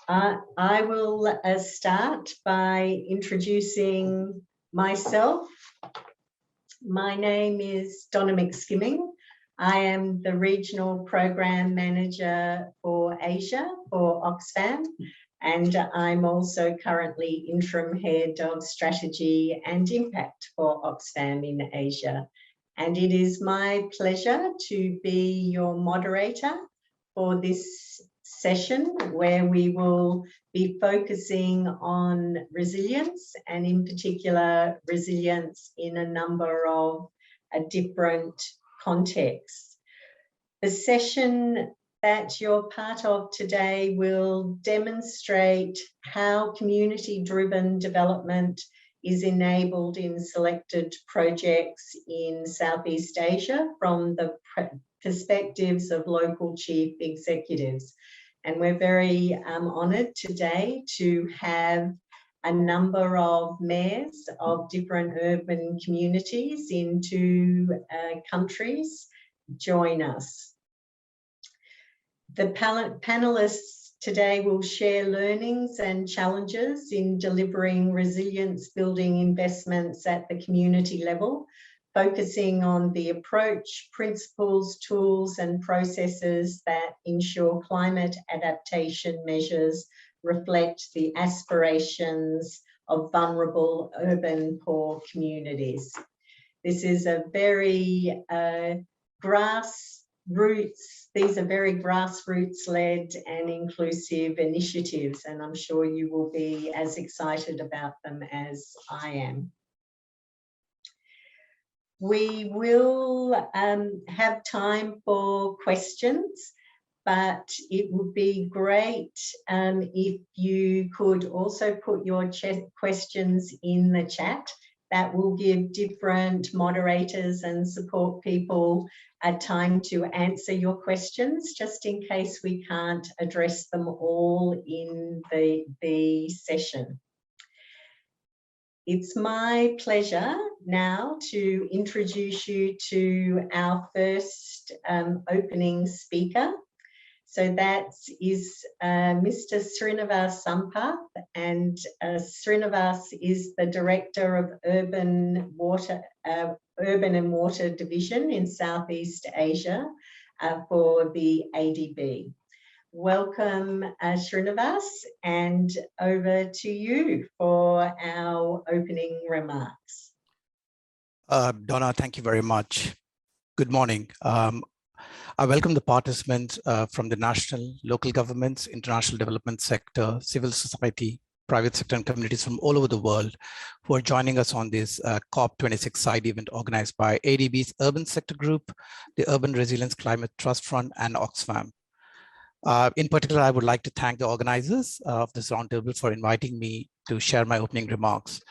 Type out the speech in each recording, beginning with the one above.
I will start by introducing myself. My name is Donna McSkimming. I am the Regional Program Manager for Asia for Oxfam, and I'm also currently Interim Head of Strategy and Impact for Oxfam in Asia. And it is my pleasure to be your moderator for this session, where we will be focusing on resilience, and in particular resilience in a number of different contexts. The session that you're part of today will demonstrate how community-driven development is enabled in selected projects in Southeast Asia from the perspectives of local chief executives. And we're very honoured today to have a number of mayors of different urban communities in two countries join us. The panelists today will share learnings and challenges in delivering resilience building investments at the community level, focusing on the approach, principles, tools and processes that ensure climate adaptation measures reflect the aspirations of vulnerable urban poor communities. This is a very these are very grassroots-led and inclusive initiatives, and I'm sure you will be as excited about them as I am. We will have time for questions, but it would be great if you could also put your questions in the chat. That will give different moderators and support people a time to answer your questions, just in case we can't address them all in the session. It's my pleasure now to introduce you to our first opening speaker. So that is Mr. Srinivas Sampath, and Srinivas is the Director of Urban and Water Division in Southeast Asia for the ADB. Welcome, Srinivas, and over to you for our opening remarks. Donna, thank you very much. Good morning. I welcome the participants from the national, local governments, international development sector, civil society, private sector and communities from all over the world who are joining us on this COP26 side event organized by ADB's Urban Sector Group, the Urban Resilience Climate Trust Fund, and Oxfam. In particular, I would like to thank the organizers of this roundtable for inviting me to share my opening remarks.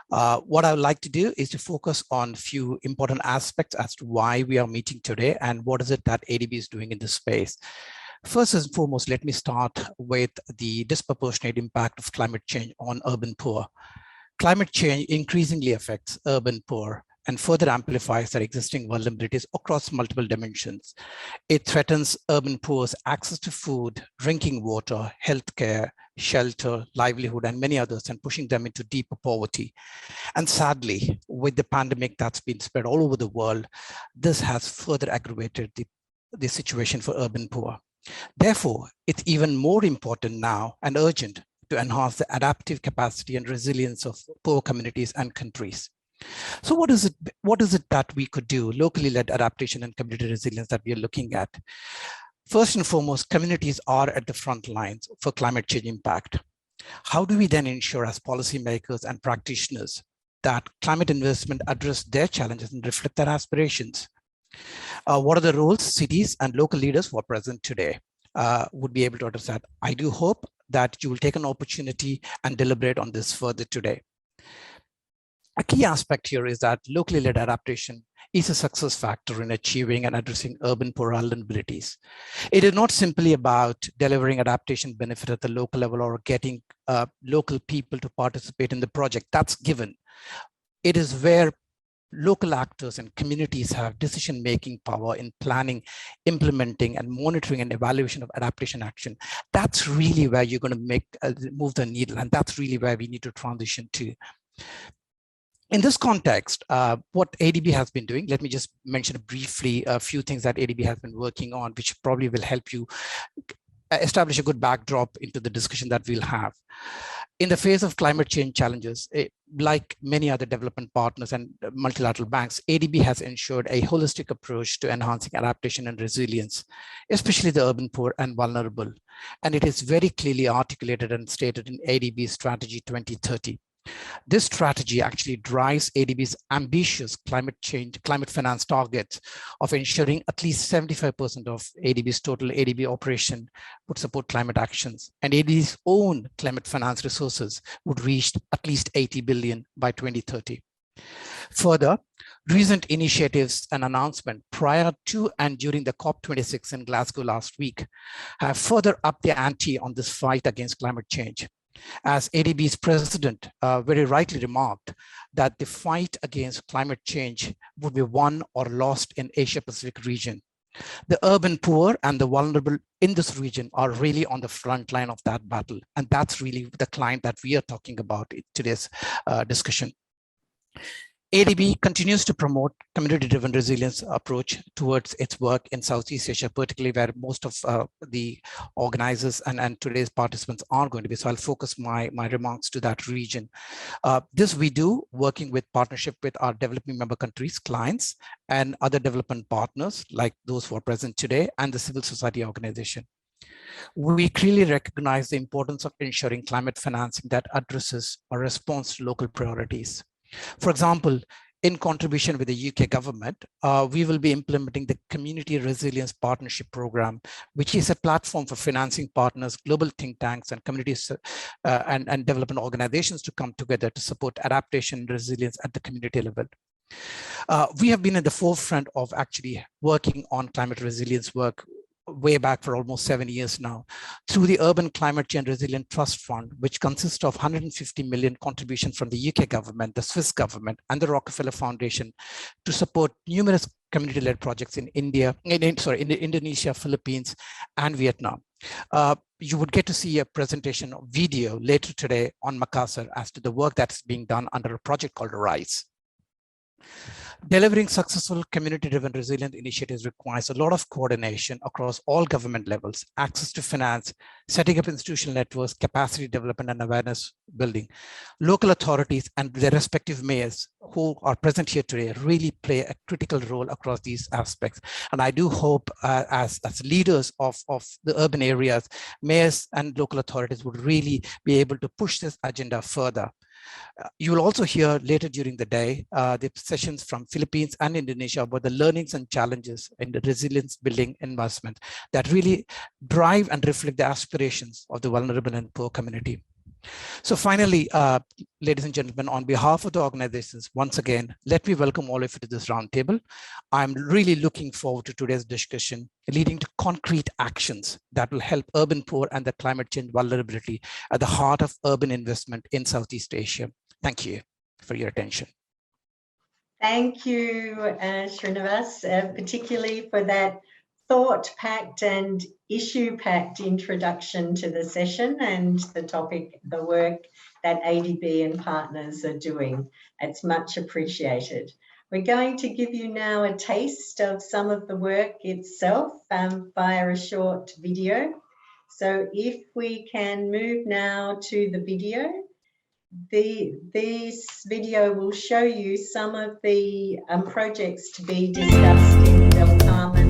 What I would like to do is to focus on a few important aspects as to why we are meeting today and what is it that ADB is doing in this space. First and foremost, let me start with the disproportionate impact of climate change on urban poor. Climate change increasingly affects urban poor and further amplifies their existing vulnerabilities across multiple dimensions. It threatens urban poor's access to food, drinking water, healthcare, shelter, livelihood, and many others, and pushing them into deeper poverty. And sadly, with the pandemic that's been spread all over the world, this has further aggravated the situation for urban poor. Therefore, it's even more important now and urgent to enhance the adaptive capacity and resilience of poor communities and countries. So what is it that we could do, locally led adaptation and community resilience, that we are looking at? First and foremost, communities are at the front lines for climate change impact. How do we then ensure as policymakers and practitioners that climate investment address their challenges and reflect their aspirations? What are the roles cities and local leaders who are present today would be able to address that? I do hope that you will take an opportunity and deliberate on this further today. A key aspect here is that locally led adaptation is a success factor in achieving and addressing urban poor vulnerabilities. It is not simply about delivering adaptation benefit at the local level or getting local people to participate in the project. That's given. It is where local actors and communities have decision-making power in planning, implementing, and monitoring and evaluation of adaptation action. That's really where you're going to move the needle, and that's really where we need to transition to. In this context, what ADB has been doing, let me just mention briefly a few things that ADB has been working on, which probably will help you establish a good backdrop into the discussion that we'll have. In the face of climate change challenges, like many other development partners and multilateral banks, ADB has ensured a holistic approach to enhancing adaptation and resilience, especially the urban poor and vulnerable. And it is very clearly articulated and stated in ADB's Strategy 2030. This strategy actually drives ADB's ambitious climate finance targets of ensuring at least 75% of ADB's total ADB operation would support climate actions, and ADB's own climate finance resources would reach at least 80 billion by 2030. Further, recent initiatives and announcements prior to and during the COP26 in Glasgow last week have further upped the ante on this fight against climate change. As ADB's president very rightly remarked that the fight against climate change would be won or lost in Asia-Pacific region. The urban poor and the vulnerable in this region are really on the front line of that battle. And that's really the client that we are talking about in today's discussion. ADB continues to promote community-driven resilience approach towards its work in Southeast Asia, particularly where most of the organizers and today's participants are going to be. So I'll focus my remarks to that region. This we do working with partnership with our developing member countries, clients, and other development partners like those who are present today and the civil society organization. We clearly recognize the importance of ensuring climate financing that addresses or responds to local priorities. For example, in contribution with the UK government, we will be implementing the Community Resilience Partnership Program, which is a platform for financing partners, global think tanks, and communities and development organizations to come together to support adaptation and resilience at the community level. We have been at the forefront of actually working on climate resilience work way back for almost 7 years now through the Urban Climate Change Resilient Trust Fund, which consists of 150 million contribution from the UK government, the Swiss government, and the Rockefeller Foundation to support numerous community-led projects in Indonesia, Philippines, and Vietnam. You would get to see a presentation of video later today on Makassar as to the work that's being done under a project called RISE. Delivering successful community-driven resilient initiatives requires a lot of coordination across all government levels, access to finance, setting up institutional networks, capacity development and awareness building. Local authorities and their respective mayors who are present here today really play a critical role across these aspects. And I do hope as leaders of the urban areas, mayors and local authorities would really be able to push this agenda further. You will also hear later during the day the sessions from Philippines and Indonesia about the learnings and challenges in the resilience building investment that really drive and reflect the aspirations of the vulnerable and poor community. So finally, ladies and gentlemen, on behalf of the organizations, once again, let me welcome all of you to this roundtable. I'm really looking forward to today's discussion leading to concrete actions that will help urban poor and the climate change vulnerability at the heart of urban investment in Southeast Asia. Thank you for your attention. Thank you, Srinivas, particularly for that thought-packed and issue-packed introduction to the session and the topic, the work that ADB and partners are doing. It's much appreciated. We're going to give you now a taste of some of the work itself via a short video. So if we can move now to the video. This video will show you some of the projects to be discussed in Del Carmen.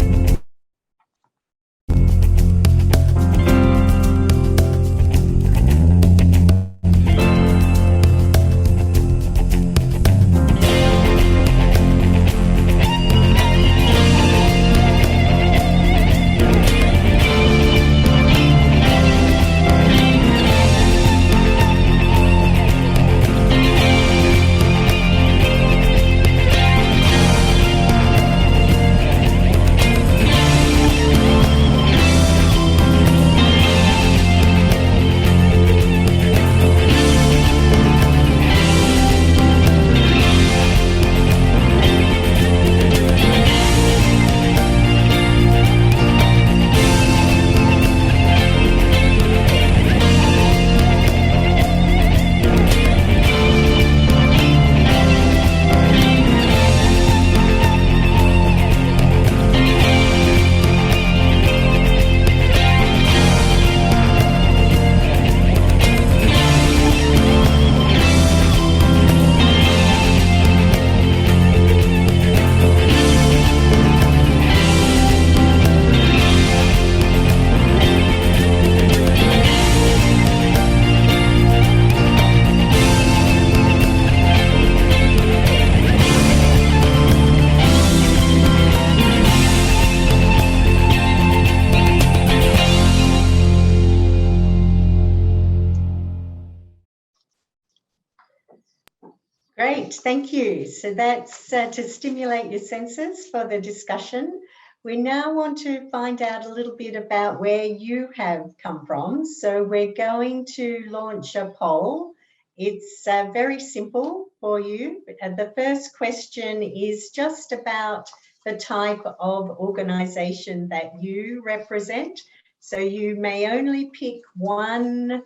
Great, thank you. So that's to stimulate your senses for the discussion. We now want to find out a little bit about where you have come from. So we're going to launch a poll. It's very simple for you. The first question is just about the type of organisation that you represent. So you may only pick one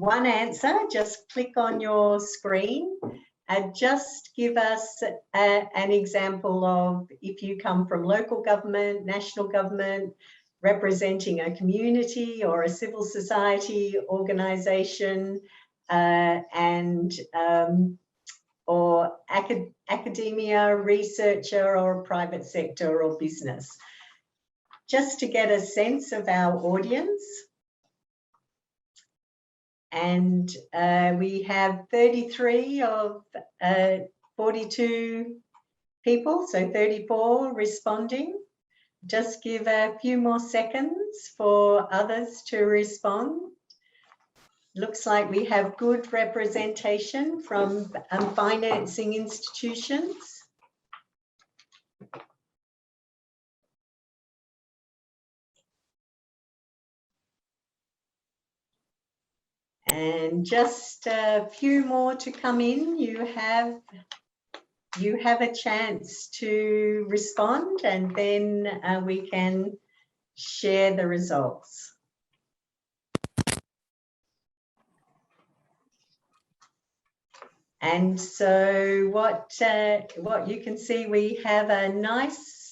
answer. Just click on your screen and just give us an example of if you come from local government, national government, representing a community or a civil society organisation, or academia, researcher, or private sector or business. Just to get a sense of our audience. And we have 33 of 42 people, so 34 responding. Just give a few more seconds for others to respond. Looks like we have good representation from financing institutions. And just a few more to come in. You have a chance to respond, and then we can share the results. And so what you can see, we have a nice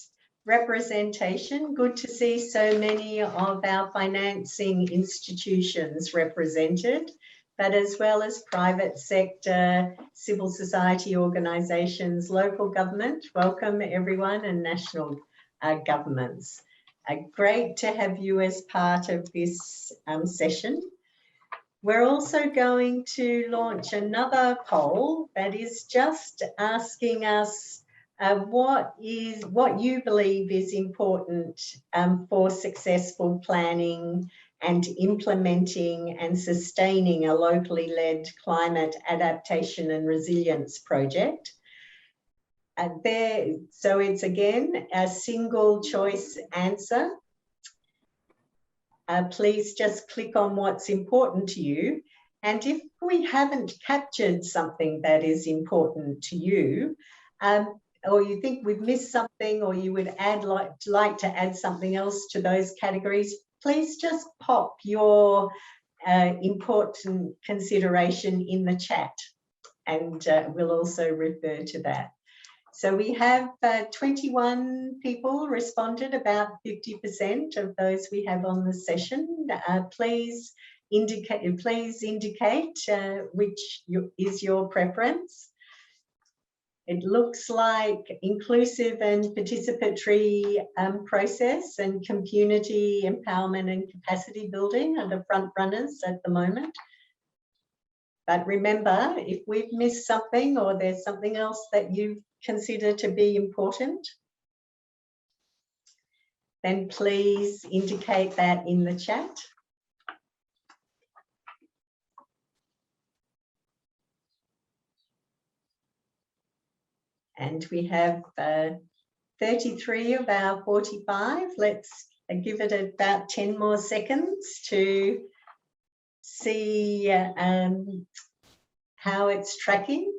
representation. Good to see so many of our financing institutions represented, but as well as private sector, civil society organisations, local government. Welcome everyone, and national governments. Great to have you as part of this session. We're also going to launch another poll that is just asking us what you believe is important for successful planning and implementing and sustaining a locally led climate adaptation and resilience project. So it's again a single choice answer. Please just click on what's important to you. And if we haven't captured something that is important to you, or you think we've missed something, or you would like to add something else to those categories, please just pop your important consideration in the chat, and we'll also refer to that. So we have 21 people responded, about 50% of those we have on the session. Please indicate which is your preference. It looks like inclusive and participatory process and community empowerment and capacity building are the front runners at the moment. But remember, if we've missed something or there's something else that you consider to be important, then please indicate that in the chat. And we have 33 of our 45. Let's give it about 10 more seconds to see how it's tracking.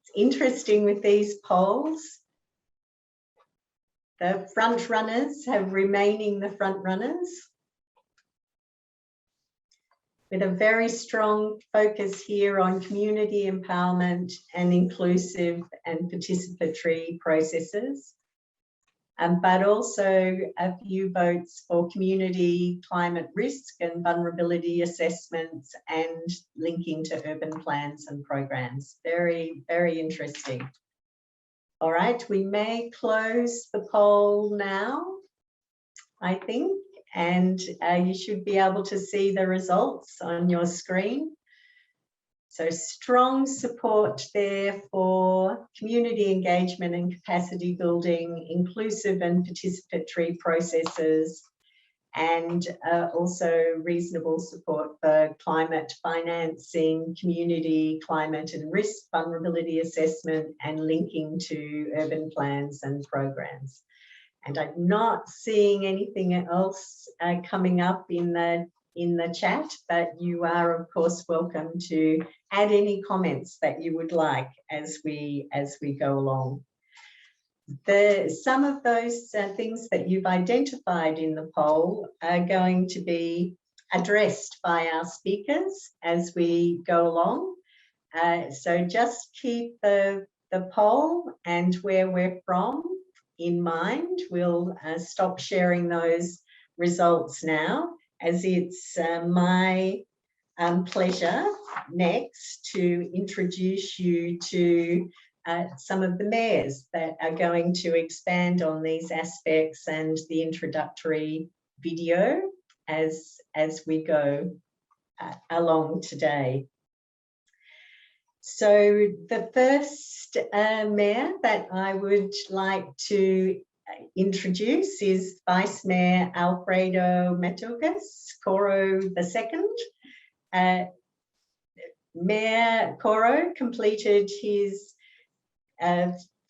It's interesting with these polls. The front runners have remaining the front runners, with a very strong focus here on community empowerment and inclusive and participatory processes, but also a few votes for community climate risk and vulnerability assessments and linking to urban plans and programs. Very, very interesting. All right, we may close the poll now, I think. And you should be able to see the results on your screen. So strong support there for community engagement and capacity building, inclusive and participatory processes, and also reasonable support for climate financing, community climate and risk vulnerability assessment, and linking to urban plans and programs. And I'm not seeing anything else coming up in the chat, but you are of course welcome to add any comments that you would like as we go along. Some of those things that you've identified in the poll are going to be addressed by our speakers as we go along. So just keep the poll and where we're from in mind. We'll stop sharing those results now, as it's my pleasure next to introduce you to some of the mayors that are going to expand on these aspects and the introductory video as we go along today. So the first mayor that I would like to introduce is Vice Mayor Alfredo Matugas Coro II. Mayor Coro completed his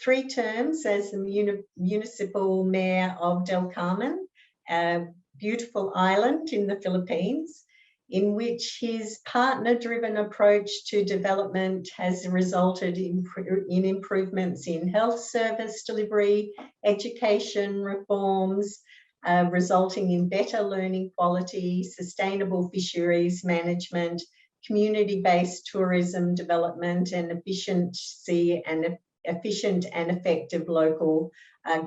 3 terms as the municipal mayor of Del Carmen, a beautiful island in the Philippines, in which his partner-driven approach to development has resulted in improvements in health service delivery, education reforms, resulting in better learning quality, sustainable fisheries management, community-based tourism development, and efficient and effective local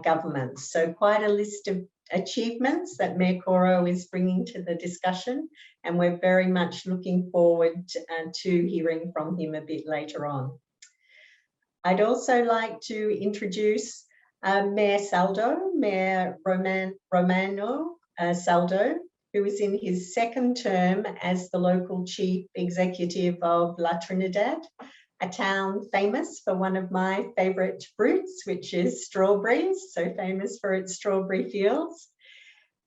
governments. So quite a list of achievements that Mayor Coro is bringing to the discussion, and we're very much looking forward to hearing from him a bit later on. I'd also like to introduce Mayor Saldo, Mayor Romano Saldo, who is in his 2nd term as the local chief executive of La Trinidad, a town famous for one of my favourite fruits, which is strawberries, so famous for its strawberry fields.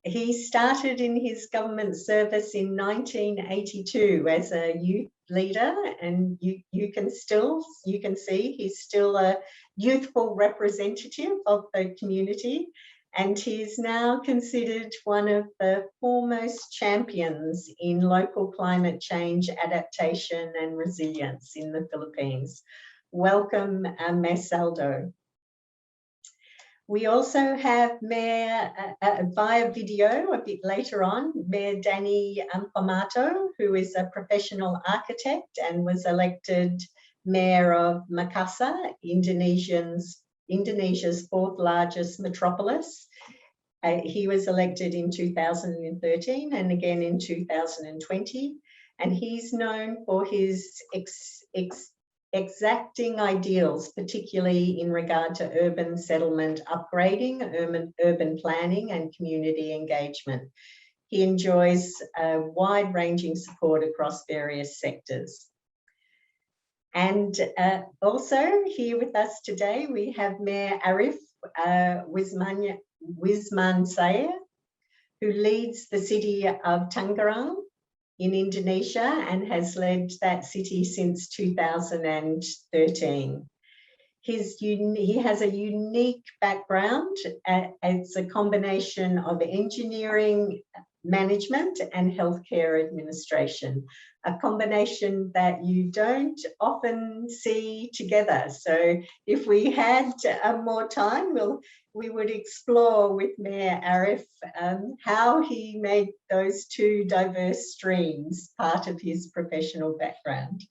He started in his government service in 1982 as a youth leader, and you can see he's still a youthful representative of the community, and he's now considered one of the foremost champions in local climate change adaptation and resilience in the Philippines. Welcome, Mayor Saldo. We also have Mayor, via video a bit later on, Mayor Danny Pomato, who is a professional architect and was elected Mayor of Makassar, Indonesia's 4th largest metropolis. He was elected in 2013 and again in 2020, and he's known for his exacting ideals, particularly in regard to urban settlement upgrading, urban planning and community engagement. He enjoys wide-ranging support across various sectors. And also here with us today, we have Mayor Arif Wisman Saya, who leads the city of Tangerang in Indonesia and has led that city since 2013. He has a unique background. It's a combination of engineering, management and healthcare administration, a combination that you don't often see together. So if we had more time, we would explore with Mayor Arif how he made those 2 diverse streams part of his professional background.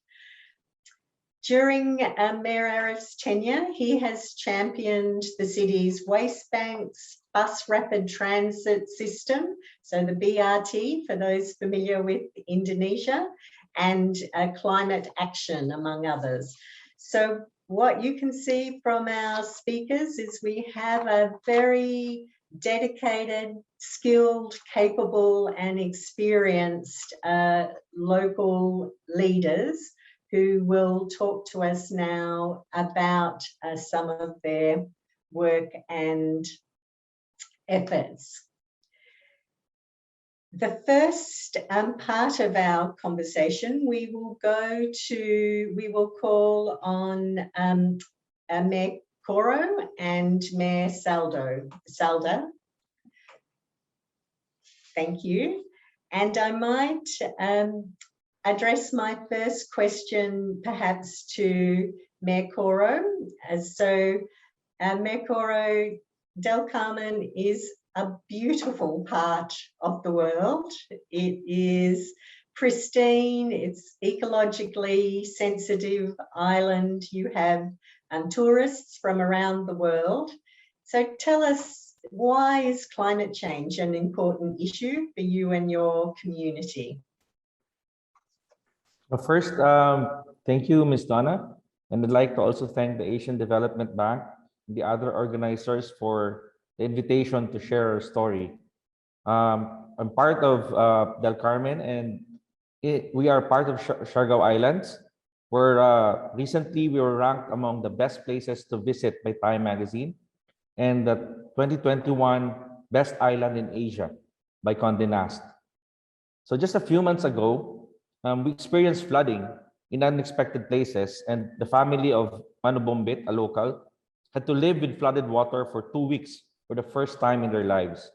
During Mayor Arif's tenure, he has championed the city's waste banks, bus rapid transit system, so the BRT for those familiar with Indonesia, and climate action, among others. So what you can see from our speakers is we have a very dedicated, skilled, capable and experienced local leaders who will talk to us now about some of their work and efforts. the first part of our conversation, we will call on Mayor Coro and Mayor Salda. Thank you. And I might address my first question perhaps to Mayor Coro. Mayor Coro, Del Carmen is a beautiful part of the world. It is pristine, it's ecologically sensitive island. You have tourists from around the world. So tell us, why is climate change an important issue for you and your community? Well, first, thank you, Ms. Donna. And I'd like to also thank the Asian Development Bank and the other organizers for the invitation to share our story. I'm part of Del Carmen, and we are part of Siargao Islands, where recently we were ranked among the best places to visit by Time Magazine and the 2021 Best Island in Asia by Condé Nast. So just a few months ago, we experienced flooding in unexpected places, and the family of Manu Bombit, a local, had to live with flooded water for 2 weeks for the first time in their lives.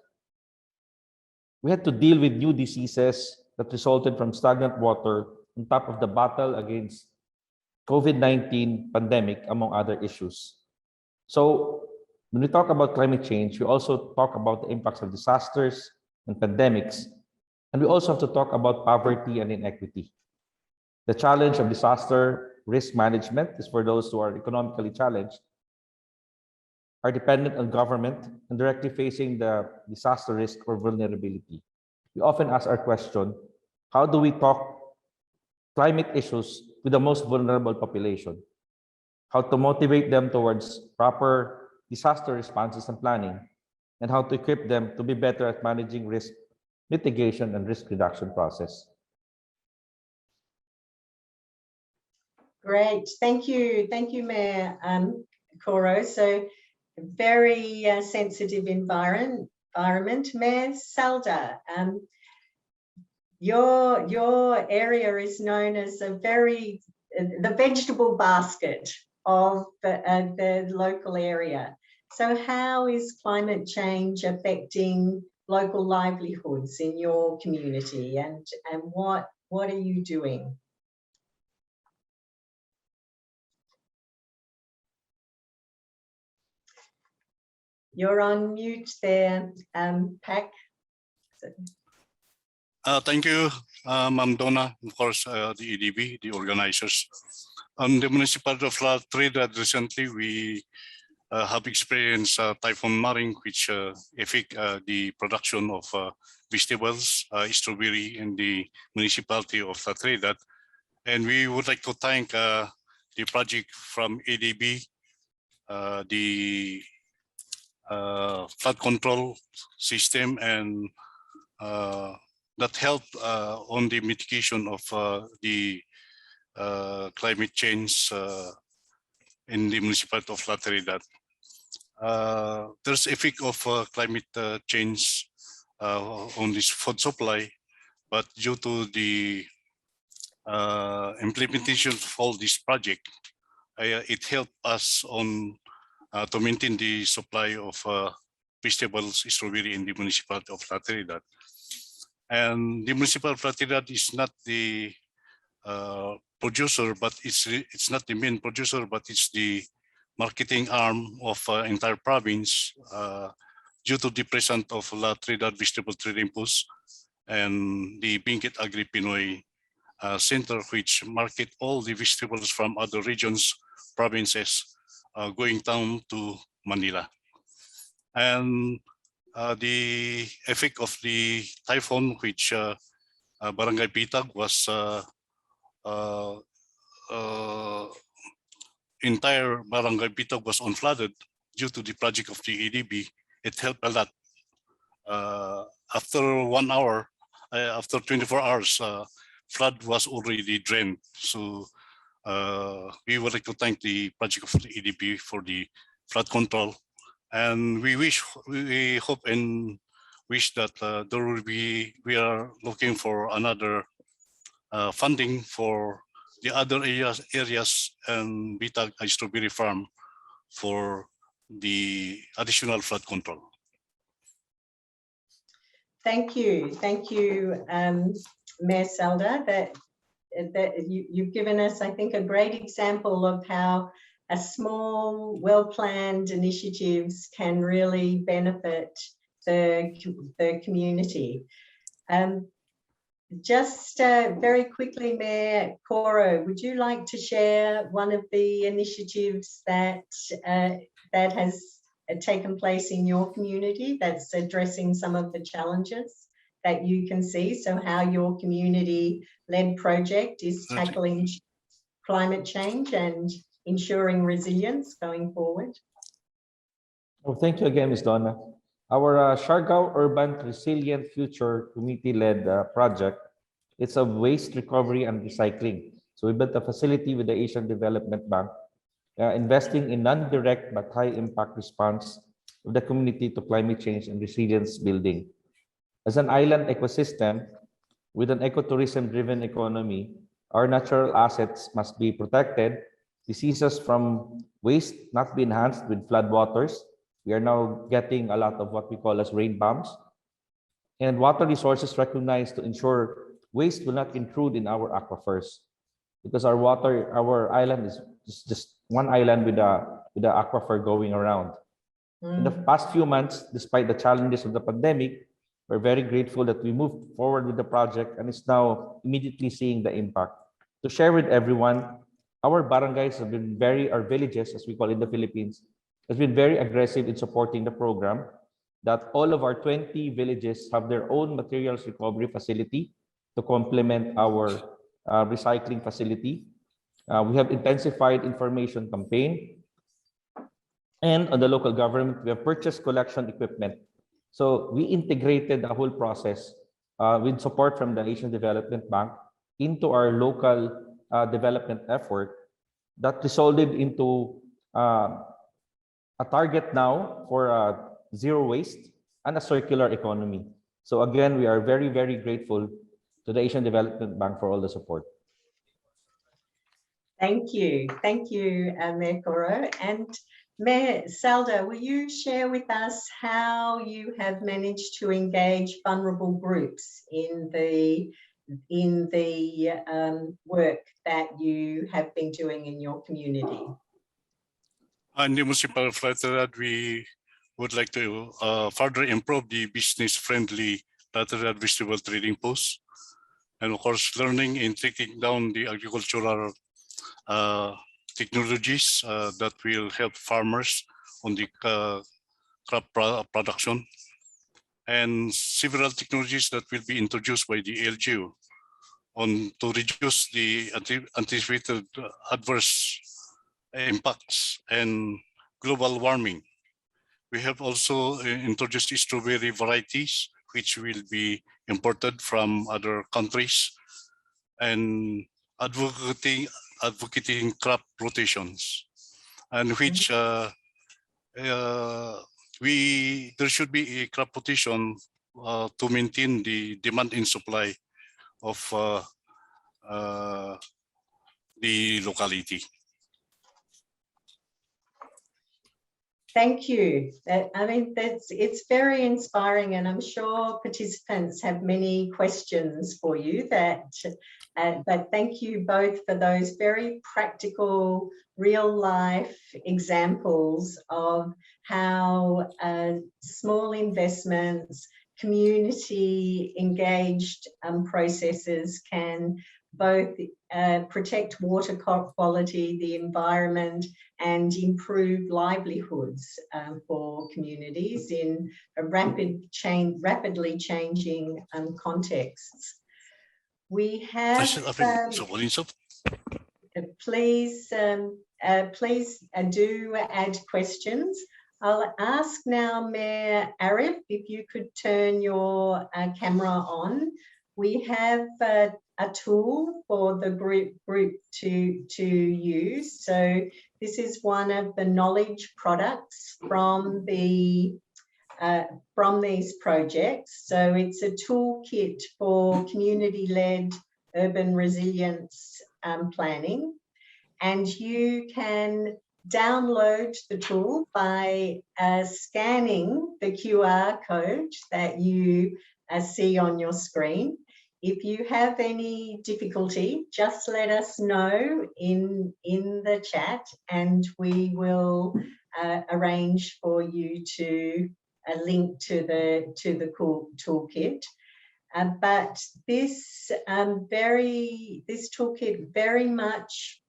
We had to deal with new diseases that resulted from stagnant water on top of the battle against COVID-19 pandemic, among other issues. So when we talk about climate change, we also talk about the impacts of disasters and pandemics, and we also have to talk about poverty and inequity. The challenge of disaster risk management is for those who are economically challenged, are dependent on government, and directly facing the disaster risk or vulnerability. We often ask our question, how do we talk climate issues with the most vulnerable population? How to motivate them towards proper disaster responses and planning, and how to equip them to be better at managing risk mitigation and risk reduction process. Great, thank you, Mayor Coro. So very sensitive environment. Mayor Salda, your area is known as the vegetable basket of the local area. So how is climate change affecting local livelihoods in your community, and what are you doing? You're on mute there, Pak. Thank you, Ma'am Donna, of course, the EDB, the organizers. The municipality of La Trinidad recently, we have experienced Typhoon Maring, which affect the production of vegetables, strawberry in the municipality of La Trinidad. And we would like to thank the project from EDB, the flood control system, and that helped on the mitigation of the climate change in the municipality of La Trinidad. There's effect of climate change on this food supply, but due to the implementation of all this project, it helped us on to maintain the supply of vegetables, strawberry in the municipality of La Trinidad. And the municipality of La Trinidad is not the producer, but it's not the main producer, but it's the marketing arm of entire province due to the presence of La Trinidad Vegetable Trading Post and the Benguet Agri Pinoy Center, which market all the vegetables from other regions, provinces, going down to Manila. And the effect of the typhoon, which Barangay Pitag was entire Barangay Pitag was unflooded due to the project of the EDB. It helped a lot. After 1 hour, after 24 hours, flood was already drained. So we would like to thank the project of the EDB for the flood control. And we hope and wish that we are looking for another funding for the other areas and Bitag strawberry farm for the additional flood control. Thank you, Mayor Salda. That you've given us, I think, a great example of how a small, well-planned initiatives can really benefit the community. Just very quickly, Mayor Koro, would you like to share one of the initiatives that that has taken place in your community that's addressing some of the challenges that you can see? So how your community-led project is tackling climate change and ensuring resilience going forward? Oh, thank you again, Ms. Donna. Our Siargao Urban Resilient Future community-led project, it's a waste recovery and recycling. So we built a facility with the Asian Development Bank, investing in non-direct but high-impact response of the community to climate change and resilience building. As an island ecosystem with an ecotourism-driven economy, our natural assets must be protected, diseases from waste not be enhanced with floodwaters. We are now getting a lot of what we call as rain bombs, and water resources recognized to ensure waste will not intrude in our aquifers, because our island is just one island with the aquifer going around. In the past few months, despite the challenges of the pandemic, we're very grateful that we moved forward with the project and is now immediately seeing the impact. To share with everyone, our barangays have been our villages, as we call it in the Philippines, has been very aggressive in supporting the program, that all of our 20 villages have their own materials recovery facility to complement our recycling facility. We have intensified information campaign, and on the local government, we have purchased collection equipment. So we integrated the whole process with support from the Asian Development Bank into our local development effort that resulted into a target now for zero waste and a circular economy. So again, we are very, very grateful to the Asian Development Bank for all the support. Thank you, Mayor Koro. And Mayor Salda, will you share with us how you have managed to engage vulnerable groups in the work that you have been doing in your community? And the municipal that we would like to further improve the business-friendly lateral vegetable trading posts, and of course, learning in taking down the agricultural technologies that will help farmers on the crop production, and several technologies that will be introduced by the LGU to reduce the anticipated adverse impacts and global warming. We have also introduced strawberry varieties, which will be imported from other countries, and advocating crop rotations, and which there should be a crop rotation to maintain the demand and supply of the locality. Thank you. I mean, it's very inspiring, and I'm sure participants have many questions for you. But thank you both for those very practical, real-life examples of how small investments, community-engaged processes can both protect water quality, the environment, and improve livelihoods for communities in a rapidly changing contexts. We have please do add questions. I'll ask now Mayor Arif if you could turn your camera on. We have a tool for the group to use. So this is one of the knowledge products from the from these projects. So it's a toolkit for community-led urban resilience planning, and you can download the tool by scanning the QR code that you see on your screen. If you have any difficulty, just let us know in the chat, and we will arrange for you to link to the toolkit. But this toolkit very much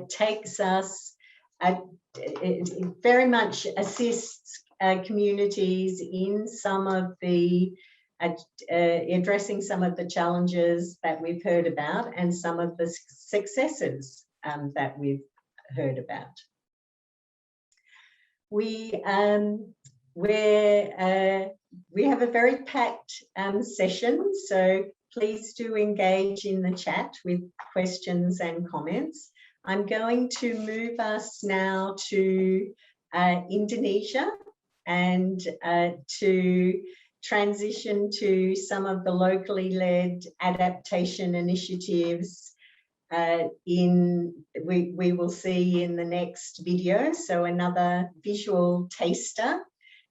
takes us, it very much assists communities in some of the addressing some of the challenges that we've heard about and some of the successes that we've heard about. We have a very packed session, so please do engage in the chat with questions and comments. I'm going to move us now to Indonesia and to transition to some of the locally led adaptation initiatives we will see in the next video, so another visual taster.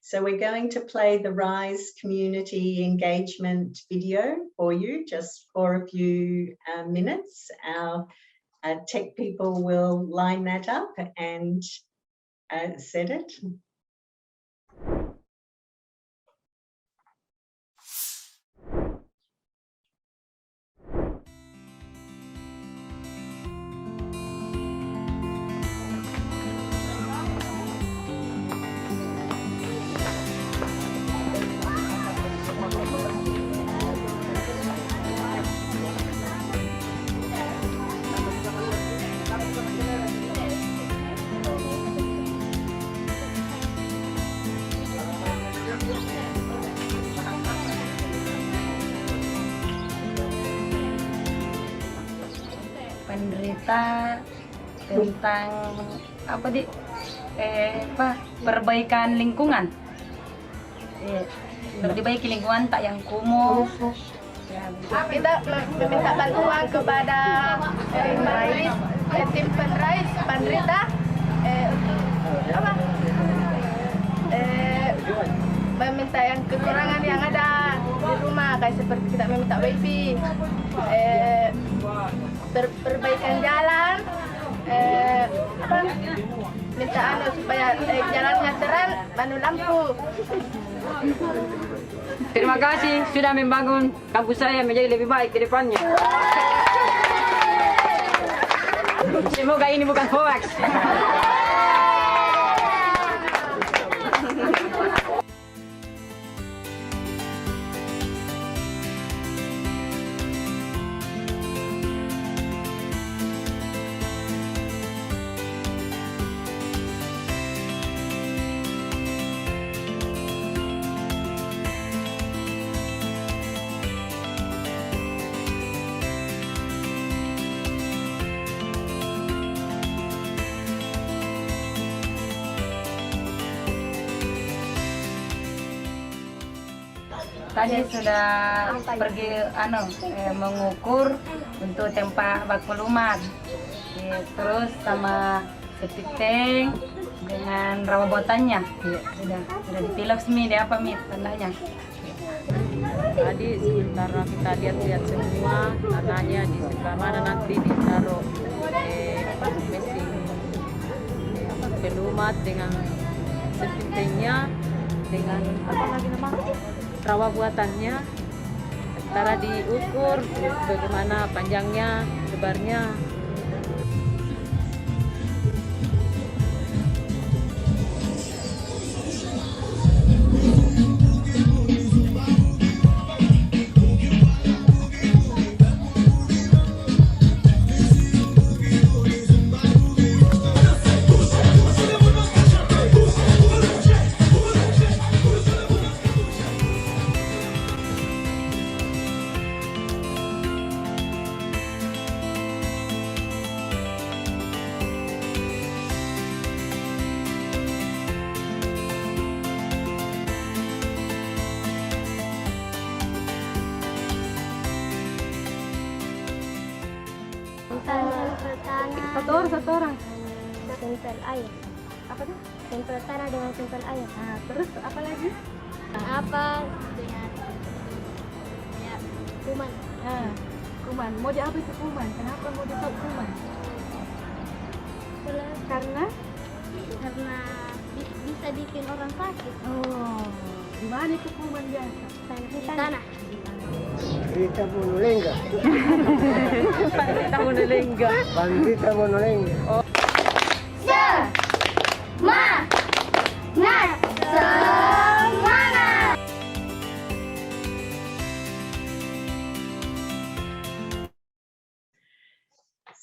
So we're going to play the RISE community engagement video for you just for a few minutes. Our tech people will line that up and set it. Penderita tentang apa perbaikan lingkungan, memperbaiki lingkungan tak yang kumuh. Kita meminta bantuan kepada tim penderita meminta yang kekurangan yang ada di rumah, kayak seperti kita meminta wifi, perbaikan jalan, minta supaya jalannya terang, lampu. Terima kasih sudah membangun kampus saya menjadi lebih baik ke depannya. Semoga ini bukan hoax. Tadi sudah pergi mengukur untuk tempat baku lumat, terus sama septic tank dengan rawa buatannya, sudah dipilih semi dia apa tandanya. Tadi sementara kita lihat-lihat semua tanahnya di sebelah mana nanti ditaruh mesin pelumat dengan septic tanknya dengan apa lagi namanya? Rawa buatannya, antara diukur bagaimana panjangnya, lebarnya. Satu orang. Tempel air. Apa tuh? Tempel tanah dengan tempel air. Nah, terus apa lagi? Apa dengan ya, kuman. Nah, kuman. Mau di apa itu kuman? Kenapa mau dibuat kuman? Karena Bisa bikin orang sakit. oh, di mana itu kuman biasa? Di tanah. Rita Monolengga. Kita menelengga. Bandita Monolengga.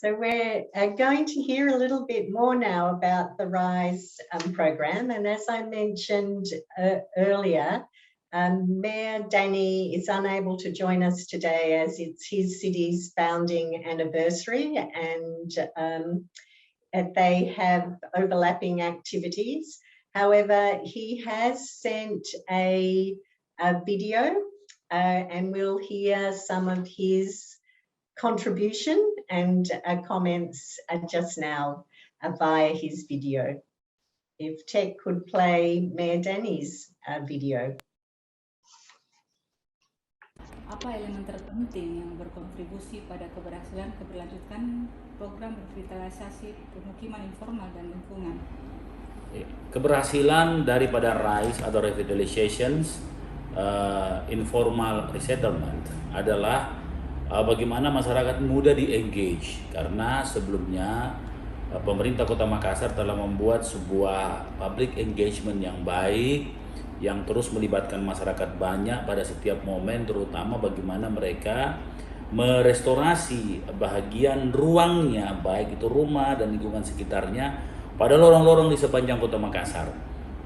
So we're going to hear a little bit more now about the RISE program. And as I mentioned earlier, Mayor Danny is unable to join us today as it's his city's founding anniversary, and they have overlapping activities. However, he has sent a video and we'll hear some of his contribution and comments just now via his video. If Tech could play Mayor Danny's video. Apa elemen terpenting yang berkontribusi pada keberhasilan keberlanjutan program revitalisasi pemukiman informal dan lingkungan? Keberhasilan daripada RISE atau Revitalizations Informal Resettlement adalah bagaimana masyarakat mudah di-engage, karena sebelumnya pemerintah Kota Makassar telah membuat sebuah public engagement yang baik yang terus melibatkan masyarakat banyak pada setiap momen, terutama bagaimana mereka merestorasi bahagian ruangnya, baik itu rumah dan lingkungan sekitarnya pada lorong-lorong di sepanjang Kota Makassar.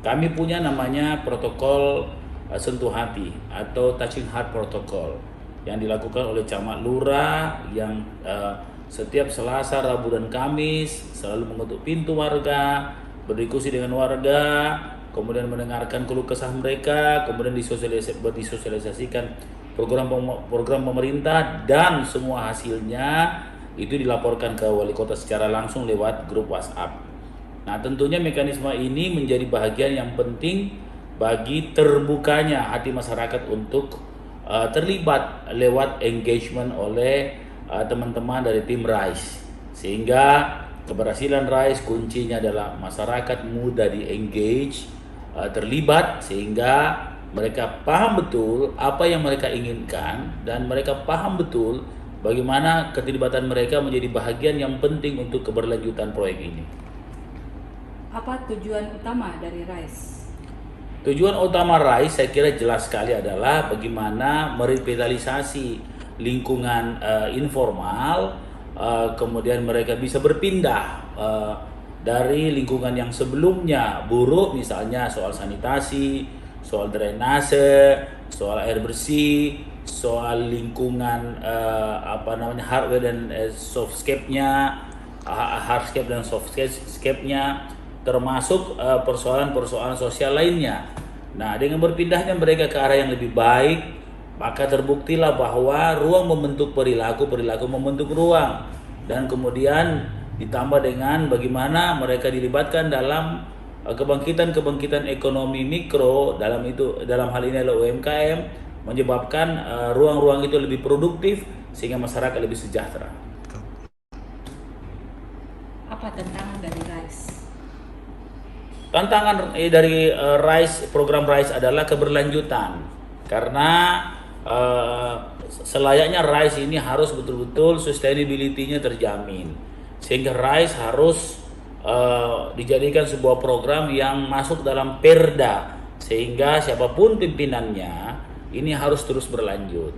Kami punya namanya protokol sentuh hati atau touching heart protocol yang dilakukan oleh camat lurah yang setiap Selasa, Rabu dan Kamis selalu mengetuk pintu warga, berdiskusi dengan warga, kemudian mendengarkan keluh kesah mereka, kemudian disosialisasikan program pemerintah, dan semua hasilnya itu dilaporkan ke wali kota secara langsung lewat grup WhatsApp. Nah, tentunya mekanisme ini menjadi bagian yang penting bagi terbukanya hati masyarakat untuk terlibat lewat engagement oleh teman-teman dari tim RISE, sehingga keberhasilan RISE kuncinya adalah masyarakat mudah di-engage, terlibat, sehingga mereka paham betul apa yang mereka inginkan dan mereka paham betul bagaimana keterlibatan mereka menjadi bahagian yang penting untuk keberlanjutan proyek ini. Apa tujuan utama dari RISE? Tujuan utama RISE saya kira jelas sekali adalah bagaimana merevitalisasi lingkungan informal, kemudian mereka bisa berpindah dari lingkungan yang sebelumnya buruk, misalnya soal sanitasi, soal drainase, soal air bersih, soal lingkungan hardware dan softscape-nya, hardscape dan softscape-nya, termasuk persoalan-persoalan sosial lainnya. Nah, dengan berpindahnya mereka ke arah yang lebih baik, maka terbuktilah bahwa ruang membentuk perilaku, perilaku membentuk ruang, dan kemudian ditambah dengan bagaimana mereka dilibatkan dalam kebangkitan ekonomi mikro, dalam hal ini adalah UMKM, menyebabkan ruang-ruang itu lebih produktif sehingga masyarakat lebih sejahtera. Apa tantangan dari RISE? Tantangan dari RISE, program RISE adalah keberlanjutan, karena selayaknya RISE ini harus betul-betul sustainability-nya terjamin. Sehingga RISE harus dijadikan sebuah program yang masuk dalam perda, sehingga siapapun pimpinannya ini harus terus berlanjut.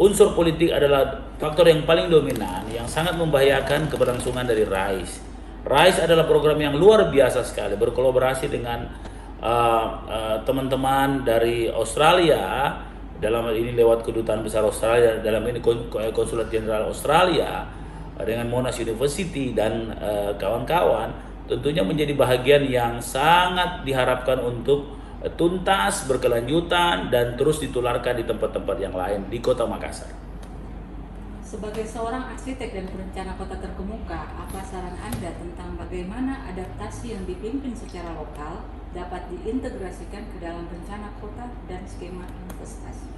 Unsur politik adalah faktor yang paling dominan yang sangat membahayakan keberlangsungan dari RISE. RISE adalah program yang luar biasa sekali, berkolaborasi dengan teman-teman dari Australia, dalam hal ini lewat Kedutaan Besar Australia, dalam ini Konsulat Jenderal Australia, dengan Monash University dan kawan-kawan, tentunya menjadi bahagian yang sangat diharapkan untuk tuntas, berkelanjutan, dan terus ditularkan di tempat-tempat yang lain di Kota Makassar. Sebagai seorang arsitek dan perencana kota terkemuka, apa saran Anda tentang bagaimana adaptasi yang dipimpin secara lokal dapat diintegrasikan ke dalam rencana kota dan skema investasi?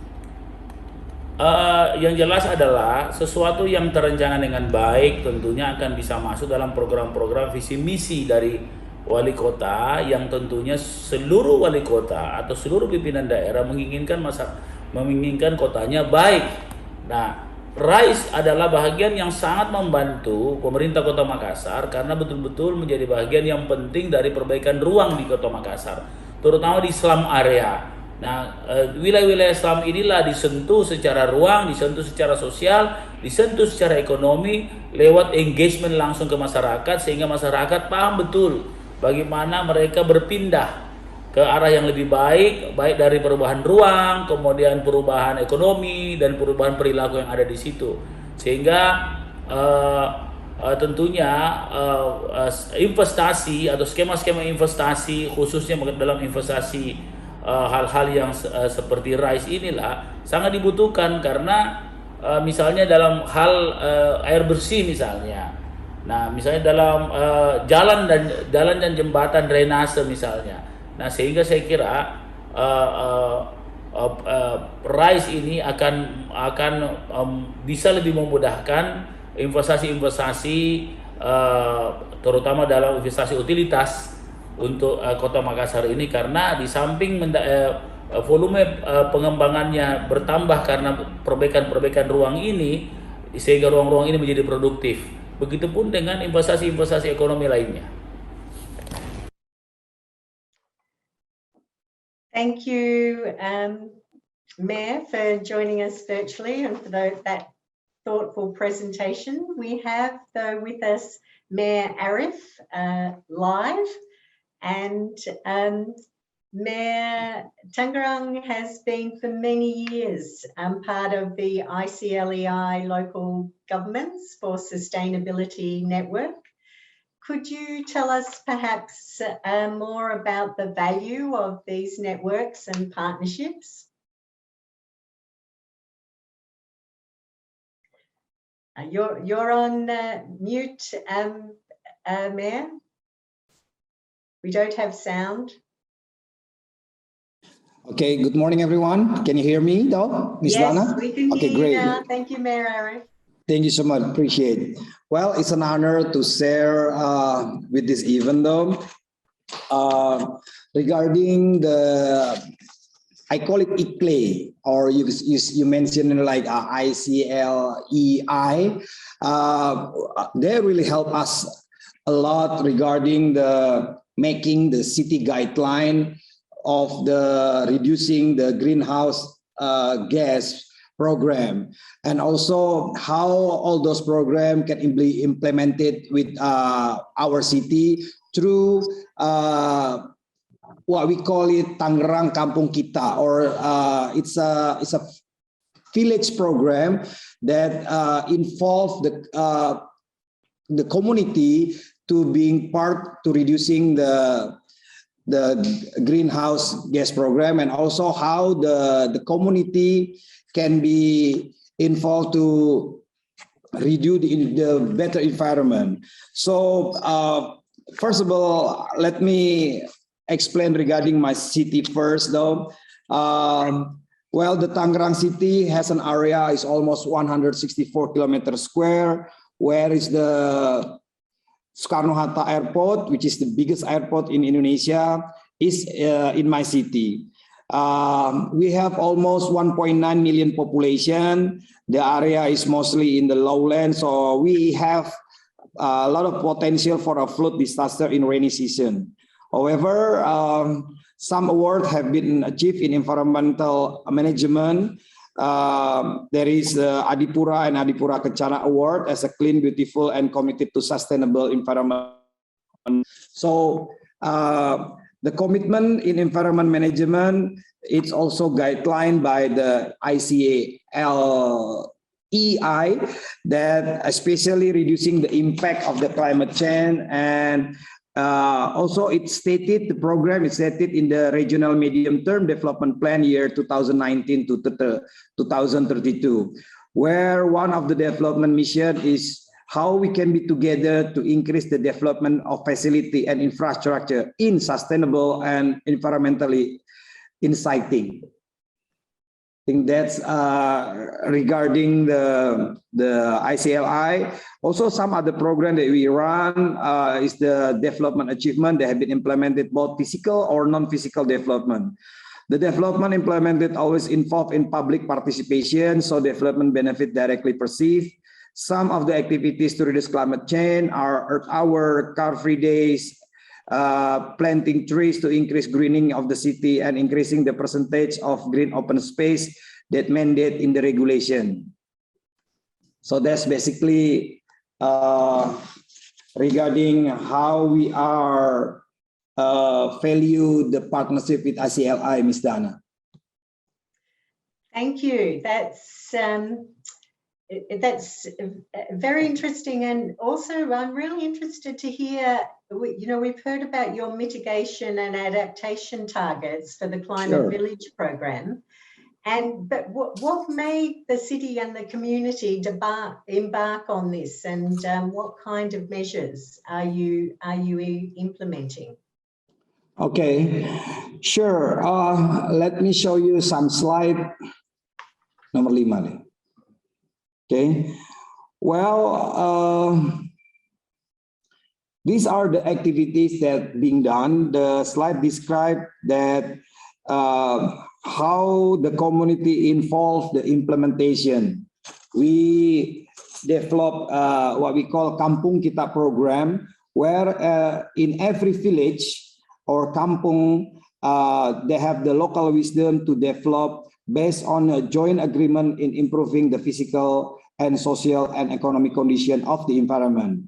Yang jelas adalah sesuatu yang terencana dengan baik tentunya akan bisa masuk dalam program-program visi misi dari wali kota, yang tentunya seluruh wali kota atau seluruh pimpinan daerah menginginkan kotanya baik. Nah, RISE adalah bagian yang sangat membantu pemerintah Kota Makassar karena betul-betul menjadi bagian yang penting dari perbaikan ruang di Kota Makassar, terutama di slum area. Nah, wilayah-wilayah slum inilah disentuh secara ruang, disentuh secara sosial, disentuh secara ekonomi lewat engagement langsung ke masyarakat, sehingga masyarakat paham betul bagaimana mereka berpindah ke arah yang lebih baik, baik dari perubahan ruang, kemudian perubahan ekonomi, dan perubahan perilaku yang ada di situ. Sehingga tentunya investasi atau skema-skema investasi, khususnya dalam investasi hal-hal yang seperti RISE inilah sangat dibutuhkan, karena misalnya dalam hal air bersih misalnya, nah misalnya dalam jalan dan jembatan drainase misalnya. Nah, sehingga saya kira RISE ini akan bisa lebih memudahkan investasi-investasi, terutama dalam investasi utilitas untuk Kota Makassar ini, karena di samping volume pengembangannya bertambah karena perbaikan ruang ini, sehingga ruang-ruang ini menjadi produktif. Begitupun dengan investasi-investasi ekonomi lainnya. Thank you, Mayor, for joining us virtually and for that thoughtful presentation. We have, though, with us Mayor Arif live, and Mayor Tangerang has been for many years part of the ICLEI Local Governments for Sustainability Network. Could you tell us perhaps more about the value of these networks and partnerships? You're on mute, Mayor. We don't have sound. Okay, good morning, everyone. Can you hear me, though, Ms. Dana? Yes, we can hear you great. now. Thank you, Mayor Arif. Thank you so much. Appreciate it. Well, it's an honor to share with this event, though. Regarding I call it ICLEI, or you mentioned like ICLEI. They really help us a lot regarding making the city guideline of the reducing the greenhouse gas program, and also how all those programs can be implemented with our city through what we call it Tangerang Kampung Kita, or it's a village program that involve the community to being part to reducing the greenhouse gas program, and also how the community can be involved to reduce the better environment. So first of all, let me explain regarding my city first, though. Well, the Tangerang city has an area is almost 164 kilometers square, where is the Soekarno-Hatta Airport, which is the biggest airport in Indonesia, is in my city. We have almost 1.9 million population. The area is mostly in the lowlands, so we have a lot of potential for a flood disaster in rainy season. However, some awards have been achieved in environmental management. There is the Adipura and Adipura Kencana Award as a clean, beautiful, and committed to sustainable environment. So the commitment in environment management, it's also guideline by the ICLEI, that especially reducing the impact of the climate change, and also it's stated, the program is stated in the regional medium-term development plan year 2019 to 2032. where one of the development mission is how we can be together to increase the development of facility and infrastructure in sustainable and environmentally inciting. I think that's regarding the ICLI. Also, some other program that we run is the development achievement that have been implemented, both physical or non-physical development. The development implemented always involved in public participation, so development benefit directly perceived. Some of the activities to reduce climate change are Earth Hour, car-free days, planting trees to increase greening of the city and increasing the percentage of green open space that mandate in the regulation. So that's basically regarding how we are value the partnership with ICLI, Ms. Dana. Thank you. That's very interesting, and also I'm really interested to hear, we've heard about your mitigation and adaptation targets for the Climate Village program, but what made the city and the community embark on this, and what kind of measures are you implementing? Okay, sure. Let me show you some slide. Nomor 5. Okay, well, these are the activities that being done. The slide described that how the community involved the implementation. We develop what we call Kampung Kita program, where in every village or kampung, they have the local wisdom to develop based on a joint agreement in improving the physical and social and economic condition of the environment.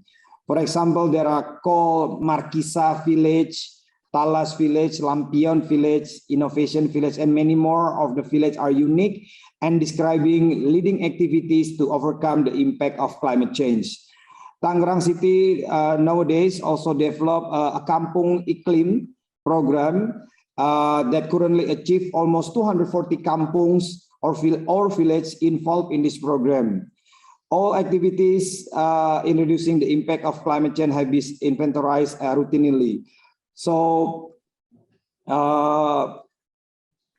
For example, there are called Markisa Village, Talas Village, Lampion Village, Innovation Village, and many more of the village are unique and describing leading activities to overcome the impact of climate change. Tangerang City nowadays also develop a Kampung Iklim program that currently achieve almost 240 kampungs or village involved in this program. All activities in reducing the impact of climate change have been inventorized routinely. So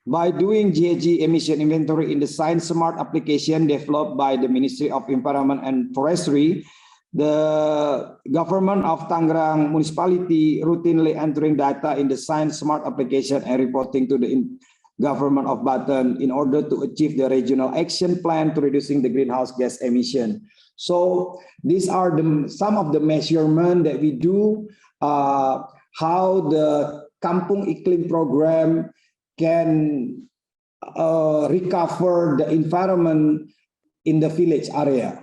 by doing GHG emission inventory in the Science Smart application developed by the Ministry of Environment and Forestry, the government of Tangerang municipality routinely entering data in the Science Smart application and reporting to the government of Batam in order to achieve the regional action plan to reducing the greenhouse gas emission. So these are some of the measurement that we do, how the Kampung Iklim program can recover the environment in the village area.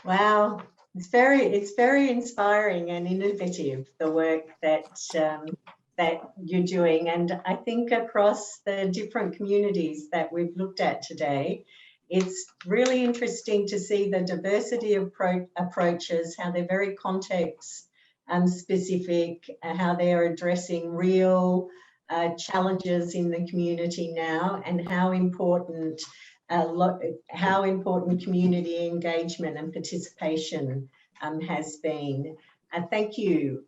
Wow, it's very inspiring and innovative, the work that you're doing, and I think across the different communities that we've looked at today, it's really interesting to see the diversity of approaches, how they're very context specific, how they're addressing real challenges in the community now, and how important community engagement and participation has been. Thank you,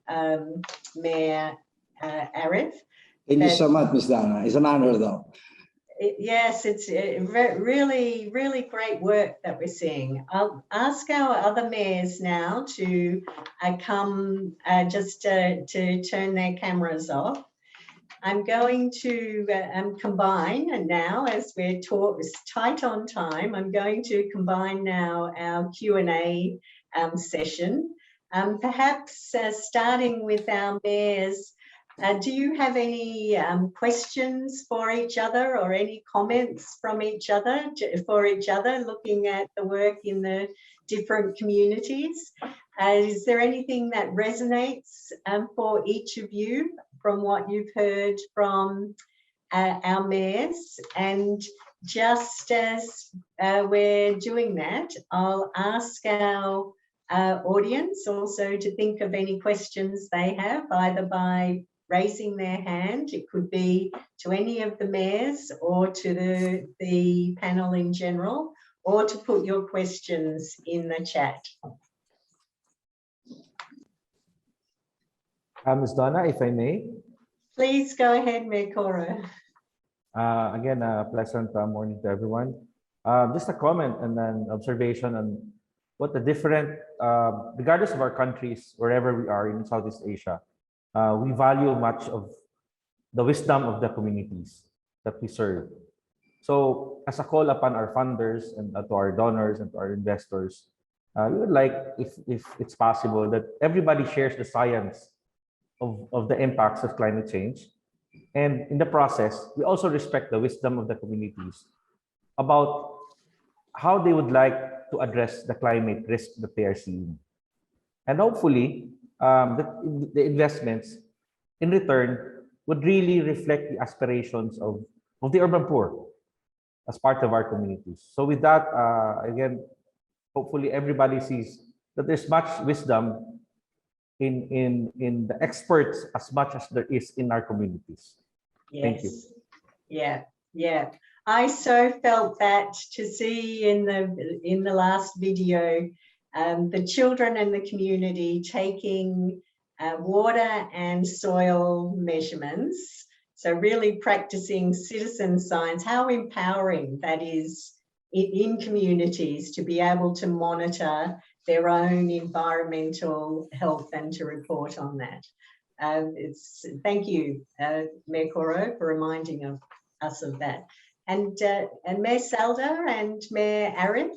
Mayor Arif. Thank you so much, Ms. Dana. It's an honor, though. Yes, it's really, really great work that we're seeing. I'll ask our other mayors now to come just to turn their cameras off. I'm going to combine now, as we're tight on time, I'm going to combine now our Q&A session. Perhaps starting with our mayors, do you have any questions for each other or any comments from each other looking at the work in the different communities? Is there anything that resonates for each of you from what you've heard from our mayors? And just as we're doing that, I'll ask our audience also to think of any questions they have, either by raising their hand. It could be to any of the mayors or to the panel in general, or to put your questions in the chat. Ms. Donna, if I may. Please go ahead, Mayor Koro. Again, a pleasant morning to everyone. Just a comment and an observation on what the different, regardless of our countries, wherever we are in Southeast Asia, we value much of the wisdom of the communities that we serve. So as a call upon our funders and to our donors and to our investors, we would like, if it's possible, that everybody shares the science of the impacts of climate change. And in the process, we also respect the wisdom of the communities about how they would like to address the climate risk that they are seeing. And hopefully, the investments in return would really reflect the aspirations of the urban poor as part of our communities. So with that, again, hopefully everybody sees that there's much wisdom in the experts as much as there is in our communities. Yes. Thank you. Yeah. I so felt that to see in the last video, the children and the community taking water and soil measurements. So really practicing citizen science, how empowering that is in communities to be able to monitor their own environmental health and to report on that. Thank you, Mayor Koro, for reminding us of that. And Mayor Salda and Mayor Arif.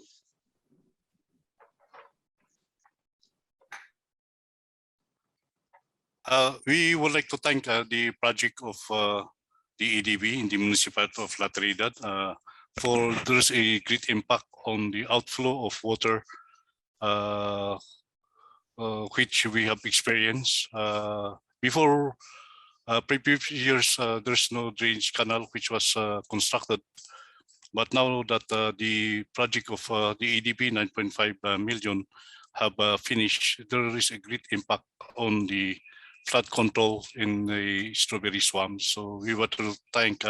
We would like to thank the project of the EDB in the municipality of La Trinidad for there's a great impact on the outflow of water which we have experienced. Before previous years, there's no drainage canal which was constructed. But now that the project of the EDB 9.5 million have finished, there is a great impact on the flood control in the strawberry swamp. So we want to thank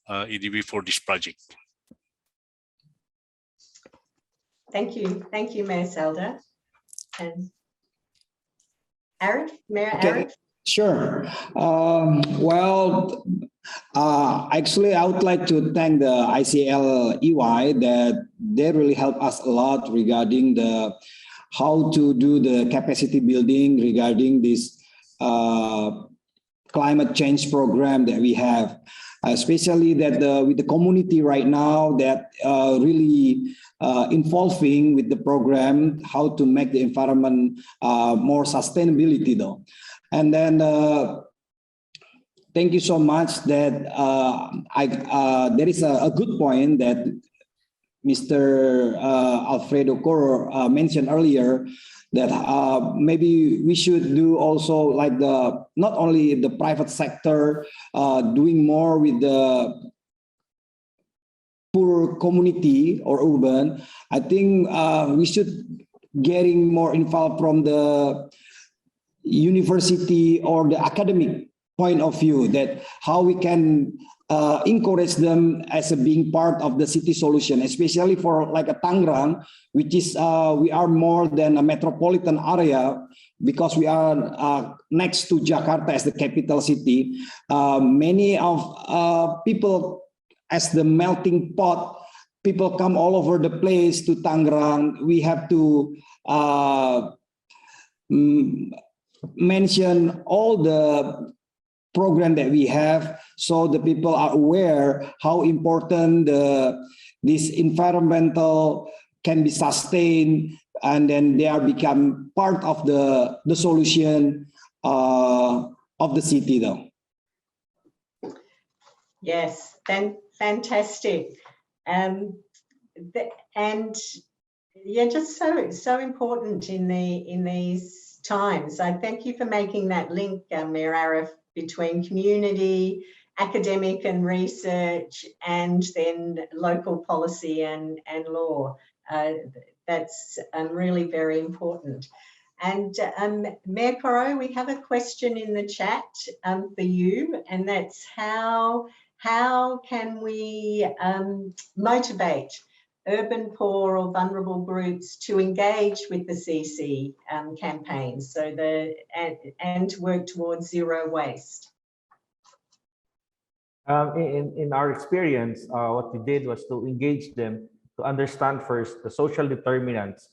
EDB for this project. Thank you, Mayor Salda. And Arif, Mayor Arif. Sure. Actually, I would like to thank the ICL EY that they really help us a lot regarding how to do the capacity building regarding this climate change program that we have, especially that with the community right now that really involving with the program, how to make the environment more sustainability though. And then thank you so much that there is a good point that Mr. Alfredo Coro mentioned earlier, that maybe we should do also like not only the private sector doing more with the poor community or urban. I think we should getting more involved from the university or the academic point of view, that how we can encourage them as being part of the city solution, especially for like a Tangerang, which is we are more than a metropolitan area because we are next to Jakarta as the capital city. Many of people as the melting pot, people come all over the place to Tangerang. We have to mention all the program that we have, so the people are aware how important this environmental can be sustained, and then they are become part of the solution of the city though. Yes, fantastic. And yeah, just so important in these times. I thank you for making that link, Mayor Arif, between community, academic and research, and then local policy and law. That's really very important. And Mayor Coro, we have a question in the chat for you, and that's how can we motivate urban poor or vulnerable groups to engage with the CC campaign, so and work towards zero waste? In our experience, what we did was to engage them to understand first the social determinants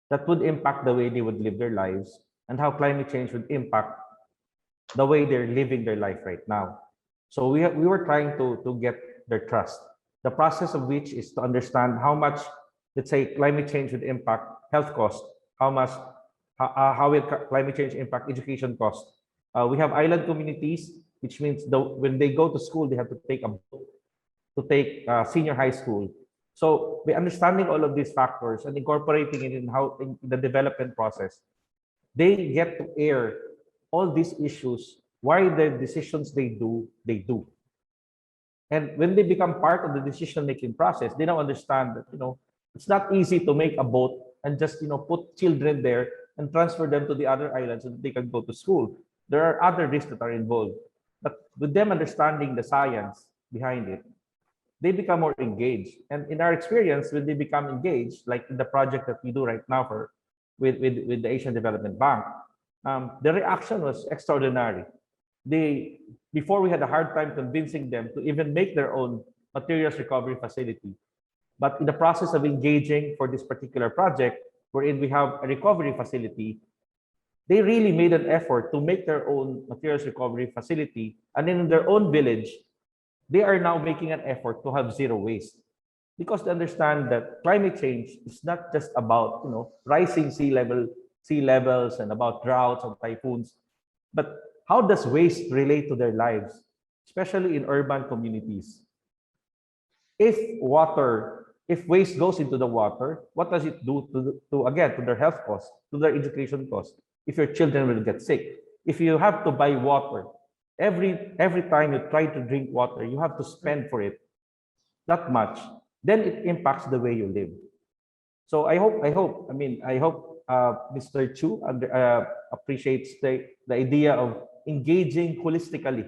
that would impact the way they would live their lives and how climate change would impact the way they're living their life right now. So we were trying to get their trust. The process of which is to understand how much, let's say, climate change would impact health costs, how will climate change impact education costs. We have island communities, which means when they go to school, they have to take a boat to take senior high school. So by understanding all of these factors and incorporating it in the development process, they get to air all these issues, why the decisions they do. And when they become part of the decision-making process, they now understand that, it's not easy to make a boat and just, put children there and transfer them to the other islands so that they can go to school. There are other risks that are involved. But with them understanding the science behind it, they become more engaged. And in our experience, when they become engaged, like in the project that we do right now with the Asian Development Bank, the reaction was extraordinary. Before we had a hard time convincing them to even make their own materials recovery facility. But in the process of engaging for this particular project, wherein we have a recovery facility, they really made an effort to make their own materials recovery facility. And in their own village, they are now making an effort to have zero waste. Because they understand that climate change is not just about rising sea levels and about droughts and typhoons, but how does waste relate to their lives, especially in urban communities? If waste goes into the water, what does it do to their health costs, to their education costs? If your children will get sick, if you have to buy water, every time you try to drink water, you have to spend for it that much, then it impacts the way you live. So I hope Mr. Chu appreciates the idea of engaging holistically,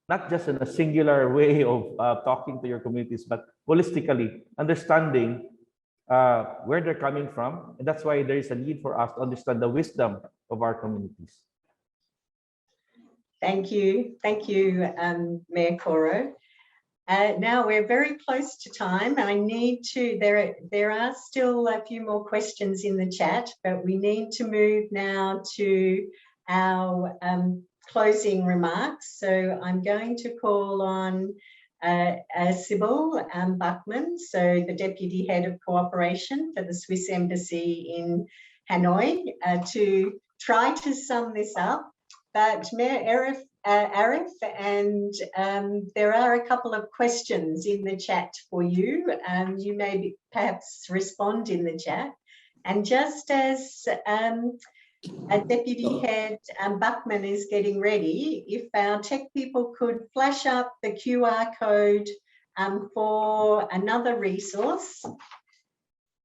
not just in a singular way of talking to your communities, but holistically understanding where they're coming from. And that's why there is a need for us to understand the wisdom of our communities. Thank you, Mayor Coro. Now we're very close to time. There are still a few more questions in the chat, but we need to move now to our closing remarks. So I'm going to call on Sybil Buckman, so the Deputy Head of Cooperation for the Swiss Embassy in Hanoi, to try to sum this up. But Mayor Arif, and there are a couple of questions in the chat for you. You may perhaps respond in the chat. And just as Deputy Head Buckman is getting ready, if our tech people could flash up the QR code for another resource,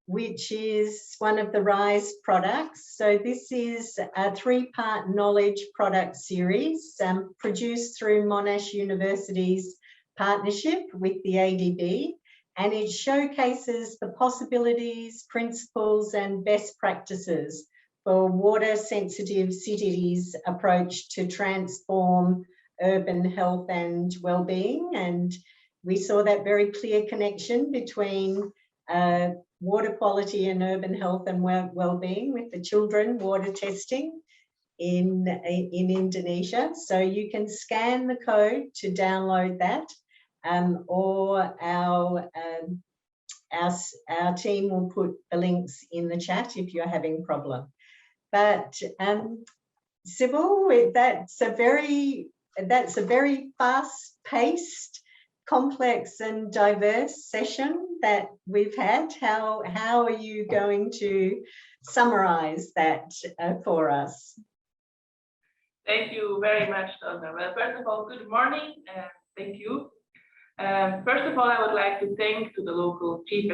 which is one of the RISE products. So this is a 3-part knowledge product series produced through Monash University's partnership with the ADB, and it showcases the possibilities, principles, and best practices for water-sensitive cities' approach to transform urban health and well-being. And we saw that very clear connection between water quality and urban health and well-being with the children water testing in Indonesia. So you can scan the code to download that, or our team will put the links in the chat if you're having a problem. But Sybil, that's a very fast-paced, complex and diverse session that we've had. How are you going to summarize that for us? Thank you very much, Donna. Well, first of all, good morning and thank you. First of all, I would like to thank to the local chief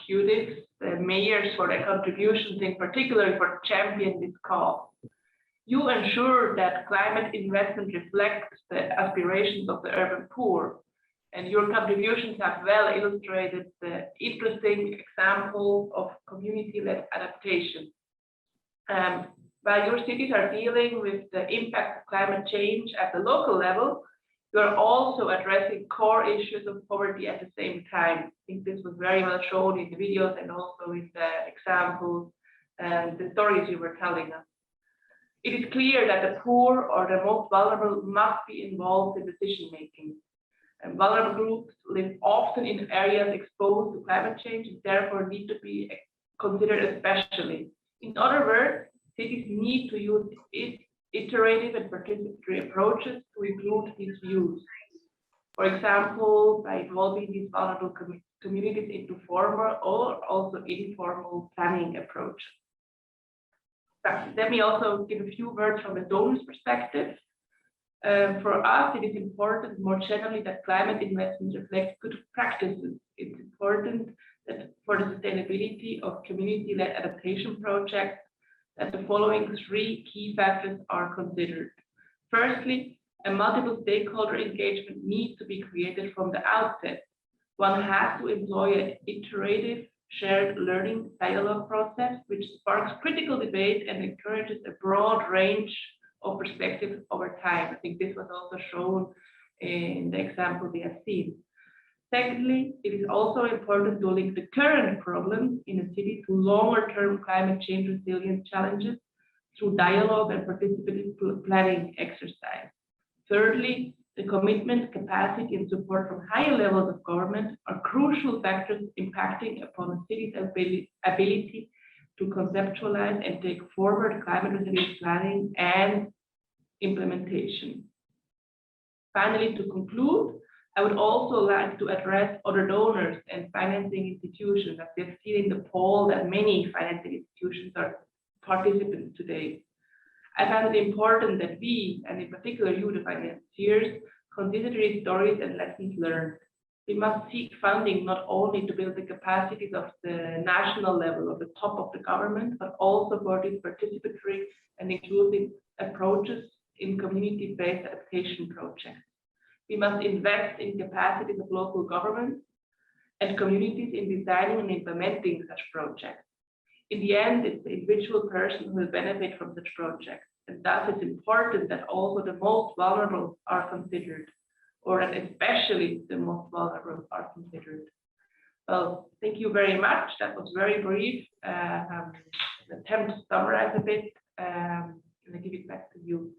executives, the mayors for their contributions, in particular for championing this cause. You ensure that climate investment reflects the aspirations of the urban poor, and your contributions have well illustrated the interesting example of community-led adaptation. While your cities are dealing with the impact of climate change at the local level, you are also addressing core issues of poverty at the same time. I think this was very well shown in the videos and also in the examples and the stories you were telling us. It is clear that the poor or the most vulnerable must be involved in decision-making. And vulnerable groups live often in areas exposed to climate change and therefore need to be considered especially. In other words, cities need to use iterative and participatory approaches to include these views. For example, by involving these vulnerable communities into formal or also informal planning approaches. Let me also give a few words from a donor's perspective. For us, it is important more generally that climate investments reflect good practices. It's important that for the sustainability of community-led adaptation projects, that the following three key factors are considered. Firstly, a multiple stakeholder engagement needs to be created from the outset. One has to employ an iterative shared learning dialogue process, which sparks critical debate and encourages a broad range of perspectives over time. I think this was also shown in the example we have seen. Secondly, it is also important to link the current problems in a city to longer-term climate change resilience challenges through dialogue and participative planning exercise. Thirdly, the commitment, capacity, and support from higher levels of government are crucial factors impacting upon a city's ability to conceptualize and take forward climate resilience planning and implementation. Finally, to conclude, I would also like to address other donors and financing institutions, as we have seen in the poll that many financing institutions are participants today. I find it important that we, and in particular you, the financiers, consider these stories and lessons learned. We must seek funding not only to build the capacities of the national level, of the top of the government, but also for these participatory and inclusive approaches in community-based adaptation projects. We must invest in capacities of local governments and communities in designing and implementing such projects. In the end, it's the individual person who will benefit from such projects, and thus it's important that also the most vulnerable are considered, or that especially the most vulnerable are considered. Well, thank you very much. That was very brief. Attempt to summarize a bit, and I give it back to you.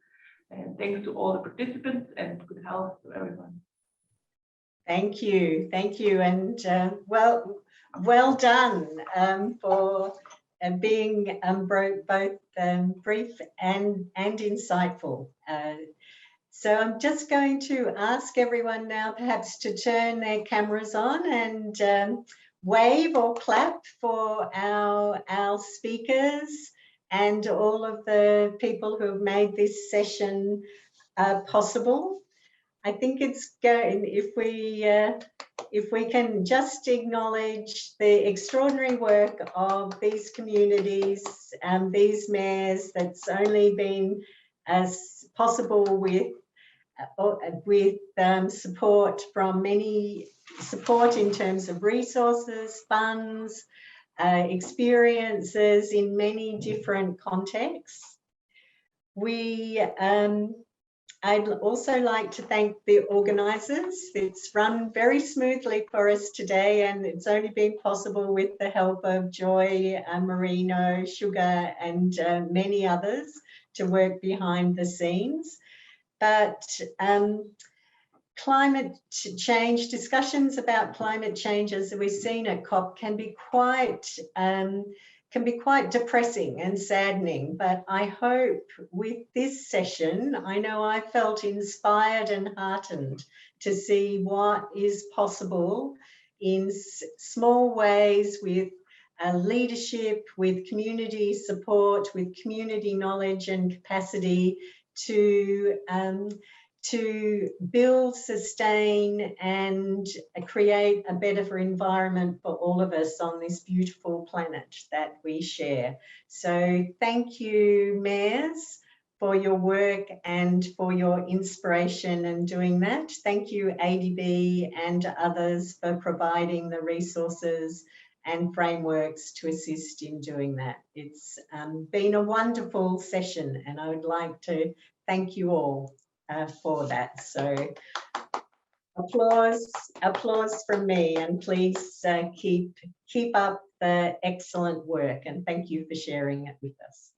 And thanks to all the participants and good health to everyone. Thank you, and well done for being both brief and insightful. So I'm just going to ask everyone now perhaps to turn their cameras on and wave or clap for our speakers and all of the people who have made this session possible. I think it's going, if we can just acknowledge the extraordinary work of these communities and these mayors, that's only been as possible with support from support in terms of resources, funds, experiences in many different contexts. I'd also like to thank the organisers. It's run very smoothly for us today, and it's only been possible with the help of Joy, Marino, Sugar, and many others to work behind the scenes. But climate change, discussions about climate change, as we've seen at COP, can be quite depressing and saddening, but I hope with this session, I know I felt inspired and heartened to see what is possible in small ways with leadership, with community support, with community knowledge and capacity to to build, sustain, and create a better environment for all of us on this beautiful planet that we share. So thank you, mayors, for your work and for your inspiration in doing that. Thank you, ADB and others, for providing the resources and frameworks to assist in doing that. It's been a wonderful session, and I would like to thank you all for that. So applause from me, and please keep up the excellent work, and thank you for sharing it with us.